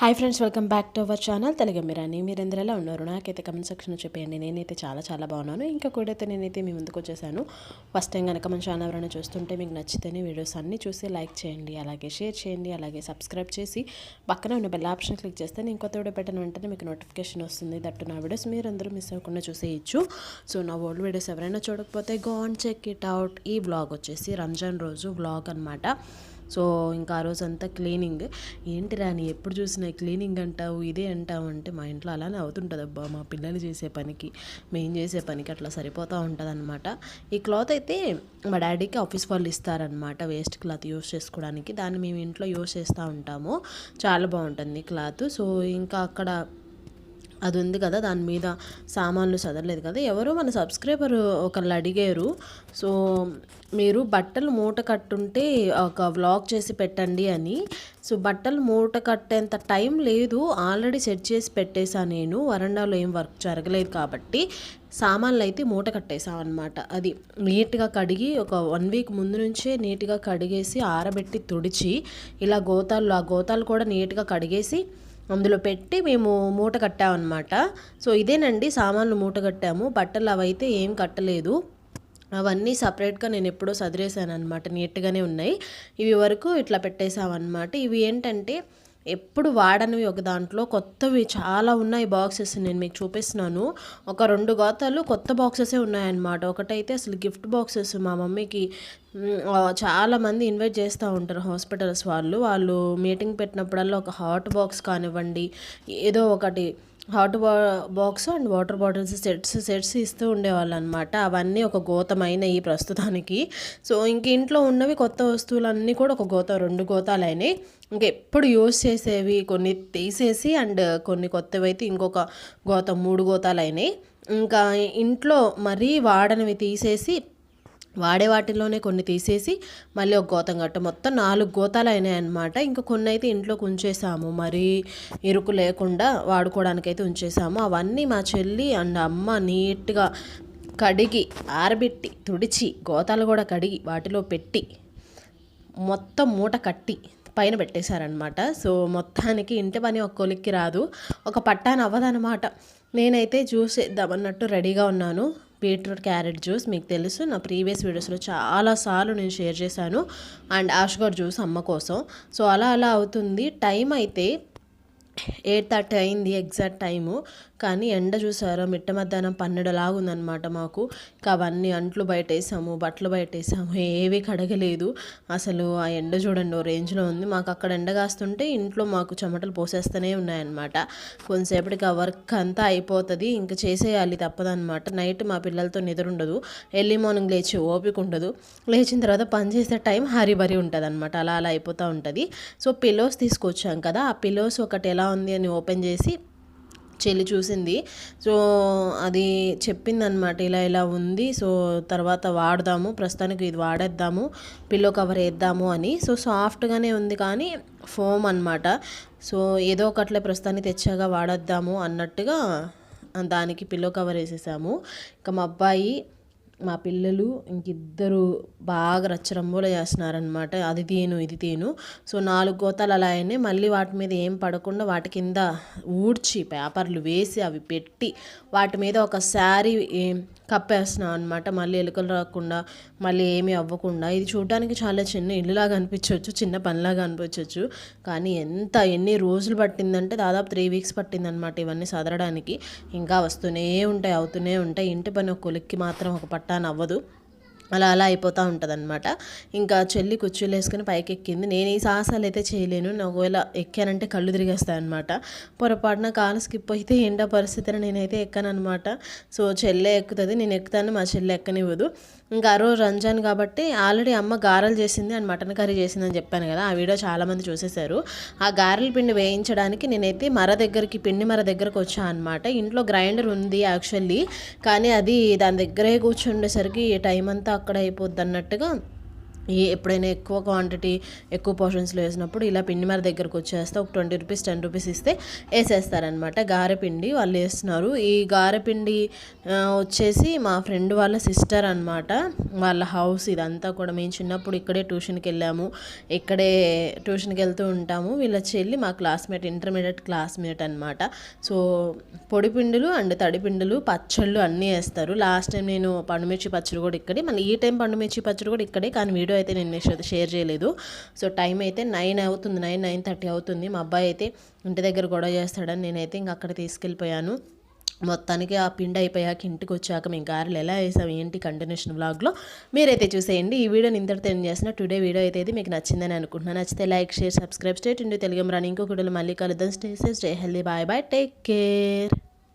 Hi friends, welcome back to our channel Telugu మీరాని. మీరందరూ ఎలా ఉన్నారు? నాకైతే కమెంట్ సెక్షన్లో చెప్పేయండి. నేనైతే చాలా బాగున్నాను. ఇంకా కూడా అయితే నేనైతే మీ ముందుకు వచ్చేసాను. ఫస్ట్ టైం కనుక మన ఛానల్ ఎవరైనా చూస్తుంటే మీకు నచ్చితేనే వీడియోస్ అన్నీ చూసి లైక్ చేయండి, అలాగే షేర్ చేయండి, అలాగే సబ్స్క్రైబ్ చేసి పక్కన ఉన్న బెల్ ఆప్షన్ క్లిక్ చేస్తే నేను కొత్త వీడియో పెట్టిన వెంటనే మీకు నోటిఫికేషన్ వస్తుంది. దట్టు నా వీడియోస్ మీరందరూ మిస్ అవ్వకుండా చూసేయచ్చు. సో నా ఓల్డ్ వీడియోస్ ఎవరైనా చూడకపోతే go and check it out. ఈ వ్లాగ్ వచ్చేసి రంజాన్ రోజు వ్లాగ్ అనమాట. సో ఇంకా ఆ రోజు అంతా క్లీనింగ్. ఏంటి రాని ఎప్పుడు చూసినా క్లీనింగ్ అంటావు, ఇదే అంటావు అంటే మా ఇంట్లో అలానే అవుతుంటుంది అబ్బా. మా పిల్లలు చేసే పనికి మేము చేసే పనికి అట్లా సరిపోతూ ఉంటుంది అనమాట. ఈ క్లాత్ అయితే మా డాడీకి ఆఫీస్ వాళ్ళు ఇస్తారనమాట, వేస్ట్ క్లాత్ యూస్ చేసుకోవడానికి. దాన్ని మేము ఇంట్లో యూస్ చేస్తూ ఉంటాము. చాలా బాగుంటుంది క్లాత్. సో ఇంకా అక్కడ అది ఉంది కదా, దాని మీద సామాన్లు చదవలేదు కదా. ఎవరో మన సబ్స్క్రైబర్ ఒకళ్ళు అడిగారు, సో మీరు బట్టలు మూట కట్టుంటే ఒక వ్లాగ్ చేసి పెట్టండి అని. సో బట్టలు మూట కట్టేంత టైం లేదు, ఆల్రెడీ సెట్ చేసి పెట్టేశాను నేను. వరండాలో ఏం వర్క్ జరగలేదు కాబట్టి సామాన్లు అయితే మూట కట్టేసాం అనమాట. అది నీట్గా కడిగి ఒక 1 వీక్ ముందు నుంచే నీట్గా కడిగేసి ఆరబెట్టి తుడిచి ఇలా ఆ గోతాలు కూడా నీట్గా కడిగేసి అందులో పెట్టి మేము మూట కట్టామన్నమాట. సో ఇదేనండి సామాన్లు మూట కట్టాము. బట్టలు అవైతే ఏం కట్టలేదు, అవన్నీ సపరేట్గా నేను ఎప్పుడో సదిరేసాను అనమాట. నీట్గానే ఉన్నాయి. ఇవి వరకు ఇట్లా పెట్టేసామన్నమాట. ఇవి ఏంటంటే ఎప్పుడు వాడనివి ఒక దాంట్లో, కొత్తవి చాలా ఉన్నాయి బాక్సెస్. నేను మీకు చూపిస్తున్నాను. ఒక 2 గోతాలు కొత్త బాక్సెసే ఉన్నాయన్నమాట. ఒకటైతే అసలు గిఫ్ట్ బాక్సెస్ మా మమ్మీకి చాలామంది ఇన్వైట్ చేస్తూ ఉంటారు హాస్పిటల్స్ వాళ్ళు మీటింగ్ పెట్టినప్పుడల్లా ఒక హాట్ బాక్స్ కానివ్వండి, ఏదో ఒకటి hot box and water bottles sets ఇస్తూ ఉండేవాళ్ళు అనమాట. అవన్నీ ఒక గోతమైనవి ప్రస్తుతానికి. సో ఇంక ఇంట్లో ఉన్నవి కొత్త వస్తువులన్నీ కూడా ఒక గోత 2 గోతాలు అయినాయి. ఇంకెప్పుడు యూజ్ చేసేవి కొన్ని తీసేసి అండ్ కొన్ని కొత్తవి అయితే ఇంకొక గోత 3 గోతాలు అయినాయి. ఇంకా ఇంట్లో మరీ వాడనివి తీసేసి వాడే వాటిలోనే కొన్ని తీసేసి మళ్ళీ ఒక గోతం గట్ట మొత్తం 4 గోతాలు అయినాయి అనమాట. ఇంకా కొన్ని అయితే ఇంట్లోకి ఉంచేసాము, మరీ ఇరుకు లేకుండా వాడుకోవడానికైతే ఉంచేసాము. అవన్నీ మా చెల్లి అండ్ అమ్మ నీట్గా కడిగి ఆరబెట్టి తుడిచి గోతాలు కూడా కడిగి వాటిలో పెట్టి మొత్తం మూట కట్టి పైన పెట్టేశారనమాట. సో మొత్తానికి ఇంటి పని ఒక్కొలిక్కి రాదు, ఒక పట్టాన అవ్వదనమాట. నేనైతే జ్యూస్ చేద్దామన్నట్టు రెడీగా ఉన్నాను. బీట్రూట్ క్యారెట్ జ్యూస్ మీకు తెలుసు, నా ప్రీవియస్ వీడియోస్లో చాలాసార్లు నేను షేర్ చేశాను. అండ్ ఆష్గర్ జ్యూస్ అమ్మ కోసం. సో అలా అవుతుంది. టైం అయితే 8:30 అయింది ఎగ్జాక్ట్ టైము. కానీ ఎండ చూసారో మిట్ట మధ్యాహ్నం 12 లాగుందనమాట మాకు. ఇంకా అవన్నీ అంట్లు బయటేసాము, బట్టలు బయటేసాము, ఏవి కడగలేదు. అసలు ఆ ఎండ చూడండి ఓ రేంజ్లో ఉంది. మాకు అక్కడ ఎండ కాస్తుంటే ఇంట్లో మాకు చెమటలు పోసేస్తూనే ఉన్నాయన్నమాట. కొంతసేపటికి ఆ వర్క్ అంతా అయిపోతుంది, ఇంకా చేసేయాలి తప్పదనమాట. నైట్ మా పిల్లలతో నిద్ర ఉండదు, ఎర్లీ మార్నింగ్ లేచి ఓపిక ఉండదు. లేచిన తర్వాత పని చేసే టైం హరిబరి ఉంటుంది అనమాట. అలా అయిపోతూ ఉంటుంది. సో పిల్లోస్ తీసుకొచ్చాం కదా, ఆ పిల్లోస్ ఒకటి ఎలా ఉంది అని ఓపెన్ చేసి చెల్లి చూసింది. సో అది చెప్పిందనమాట, ఇలా ఉంది, సో తర్వాత వాడదాము, ప్రస్తుతానికి ఇది వాడేద్దాము, పిల్లో కవర్ వేద్దాము అని. సో సాఫ్ట్గానే ఉంది కానీ ఫోమ్ అనమాట. సో ఏదో ఒకట్లే ప్రస్తుతానికి తెచ్చాగా వాడేద్దాము అన్నట్టుగా దానికి పిల్లో కవర్ వేసేసాము. ఇంకా మా అబ్బాయి మా పిల్లలు ఇంకిద్దరు బాగా రచ్చరంబోల చేస్తున్నారనమాట. అది తేను ఇది తేను. సో 4 గోతాలు అలా అయినాయి. మళ్ళీ వాటి మీద ఏం పడకుండా వాటి కింద ఊడ్చి పేపర్లు వేసి అవి పెట్టి వాటి మీద ఒక శారీ కప్పేస్తున్నాం అనమాట. మళ్ళీ ఎలుకలు రాకుండా, మళ్ళీ ఏమీ అవ్వకుండా. ఇది చూడడానికి చాలా చిన్న ఇల్లులాగా అనిపించవచ్చు, చిన్న పనిలాగా అనిపించవచ్చు, కానీ ఎన్ని రోజులు పట్టిందంటే దాదాపు 3 వీక్స్ పట్టిందనమాట ఇవన్నీ సదరడానికి. ఇంకా వస్తూనే ఉంటాయి, అవుతూనే ఉంటాయి. ఇంటి పని ఒక కొలిక్కి మాత్రం ఒక పట్టాన అవ్వదు. అలా అయిపోతూ ఉంటుంది అనమాట. ఇంకా చెల్లి కుర్చీలు వేసుకుని పైకి ఎక్కింది. నేను ఈ సాహసాలు అయితే చేయలేను, ఒకవేళ ఎక్కానంటే కళ్ళు తిరిగేస్తాయి అనమాట. పొరపాటున కాలు స్కిప్ అయితే ఏంటో పరిస్థితిని నేనైతే ఎక్కాను అనమాట. సో చెల్లె ఎక్కుతుంది, నేను ఎక్కుతాను, మా చెల్లె ఎక్కనివ్వదు. ఇంకా ఆ రోజు రంజాన్ కాబట్టి ఆల్రెడీ అమ్మ గారెలు చేసింది అండ్ మటన్ కర్రీ చేసిందని చెప్పాను కదా, ఆ వీడియో చాలామంది చూసేశారు. ఆ గారెల పిండి వేయించడానికి నేనైతే పిండి మర దగ్గరకు వచ్చాను అనమాట. ఇంట్లో గ్రైండర్ ఉంది యాక్చువల్లీ, కానీ అది దాని దగ్గరే కూర్చుండేసరికి టైం అంతా అక్కడ అయిపోద్ది అన్నట్టుగా ఎప్పుడైనా ఎక్కువ క్వాంటిటీ ఎక్కువ పోర్షన్స్లో వేసినప్పుడు ఇలా పిండి మరి దగ్గరకు వచ్చేస్తే ఒక 20 రూపీస్ 10 రూపీస్ ఇస్తే వేసేస్తారనమాట. గారెపిండి వాళ్ళు వేస్తున్నారు. ఈ గారెపిండి వచ్చేసి మా ఫ్రెండ్ వాళ్ళ సిస్టర్ అనమాట. వాళ్ళ హౌస్ ఇదంతా కూడా. మేము చిన్నప్పుడు ఇక్కడే ట్యూషన్కి వెళ్ళాము, ఇక్కడే ట్యూషన్కి వెళ్తూ ఉంటాము. వీళ్ళ చెల్లి మా క్లాస్మేట్, ఇంటర్మీడియట్ క్లాస్మేట్ అనమాట. సో పొడిపిండులు అండ్ తడిపిండులు పచ్చళ్ళు అన్నీ వేస్తారు. లాస్ట్ టైం నేను పండుమిర్చి పచ్చడి కూడా ఇక్కడే, మళ్ళీ ఈ టైం పండుమిర్చి పచ్చడి కూడా ఇక్కడే, కానీ వీడియో అయితే నేను షేర్ చేయలేదు. సో టైం అయితే 9 అవుతుంది, 9:30 అవుతుంది. మా అబ్బాయి అయితే ఇంటి దగ్గర గొడవ చేస్తాడని నేనైతే ఇంక అక్కడ తీసుకెళ్ళిపోయాను. మొత్తానికి ఆ పిండి అయిపోయాక ఇంటికి వచ్చాక మేము గారెలు ఎలా వేసాం ఏంటి కంటిన్యూషన్ వ్లాగ్లో మీరైతే చూసేయండి. ఈ వీడియోని ఇంతటితో ఏం చేసిన టుడే వీడియో అయితే మీకు నచ్చిందని అనుకుంటున్నాను. నచ్చితే like, share, subscribe. Stay tuned Telugu. ఇంకో వీడియోలో మళ్ళీ కలుద్దాం. Stay safe, stay healthy. Bye bye, take care.